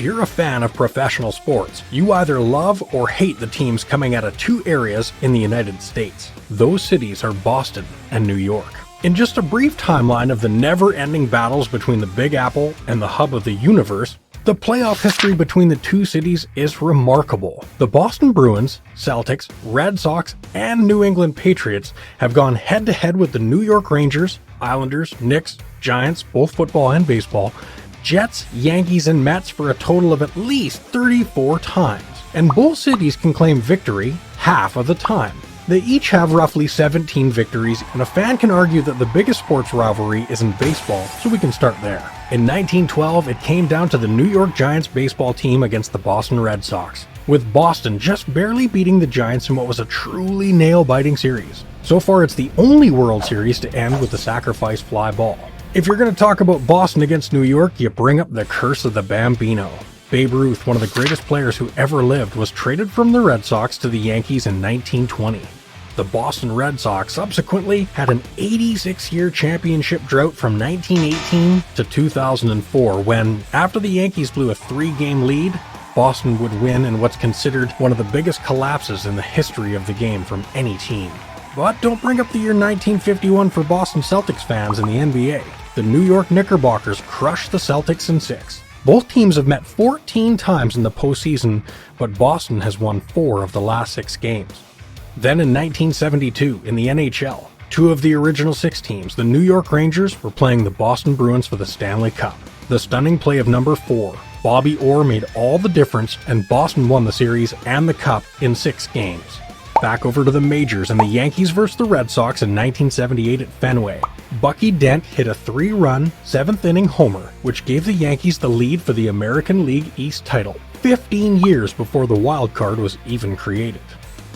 If you're a fan of professional sports, you either love or hate the teams coming out of two areas in the United States. Those cities are Boston and New York. In just a brief timeline of the never-ending battles between the Big Apple and the hub of the universe, the playoff history between the two cities is remarkable. The Boston Bruins, Celtics, Red Sox, and New England Patriots have gone head-to-head with the New York Rangers, Islanders, Knicks, Giants, both football and baseball, Jets, Yankees, and Mets for a total of at least 34 times. And both cities can claim victory half of the time. They each have roughly 17 victories, and a fan can argue that the biggest sports rivalry is in baseball, so we can start there. In 1912, it came down to the New York Giants baseball team against the Boston Red Sox, with Boston just barely beating the Giants in what was a truly nail-biting series. So far, it's the only World Series to end with a sacrifice fly ball. If you're going to talk about Boston against New York, you bring up the curse of the Bambino. Babe Ruth, one of the greatest players who ever lived, was traded from the Red Sox to the Yankees in 1920. The Boston Red Sox subsequently had an 86-year championship drought from 1918 to 2004 when, after the Yankees blew a 3-game lead, Boston would win in what's considered one of the biggest collapses in the history of the game from any team. But don't bring up the year 1951 for Boston Celtics fans in the NBA. The New York Knickerbockers crushed the Celtics in 6. Both teams have met 14 times in the postseason, but Boston has won 4 of the last 6 games. Then in 1972, in the NHL, 2 of the original 6 teams, the New York Rangers, were playing the Boston Bruins for the Stanley Cup. The stunning play of number 4, Bobby Orr, made all the difference, and Boston won the series and the Cup in 6 games. Back over to the majors and the Yankees versus the Red Sox in 1978 at Fenway. Bucky Dent hit a 3-run, 7th-inning homer, which gave the Yankees the lead for the American League East title, 15 years before the wild card was even created.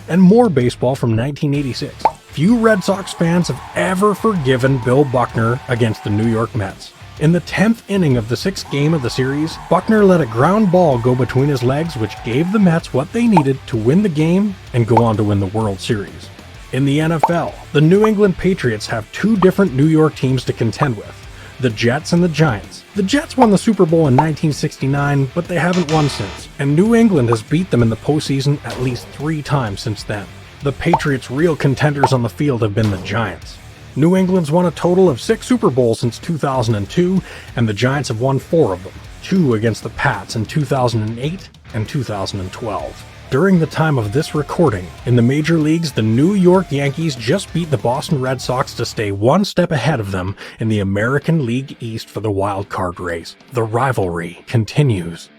And more baseball from 1986. Few Red Sox fans have ever forgiven Bill Buckner against the New York Mets. In the 10th inning of the 6th game of the series, Buckner let a ground ball go between his legs, which gave the Mets what they needed to win the game and go on to win the World Series. In the NFL, the New England Patriots have 2 different New York teams to contend with, the Jets and the Giants. The Jets won the Super Bowl in 1969, but they haven't won since, and New England has beat them in the postseason at least 3 times since then. The Patriots' real contenders on the field have been the Giants. New England's won a total of 6 Super Bowls since 2002, and the Giants have won 4 of them, 2 against the Pats in 2008 and 2012. During the time of this recording, in the major leagues, the New York Yankees just beat the Boston Red Sox to stay 1 step ahead of them in the American League East for the wild card race. The rivalry continues.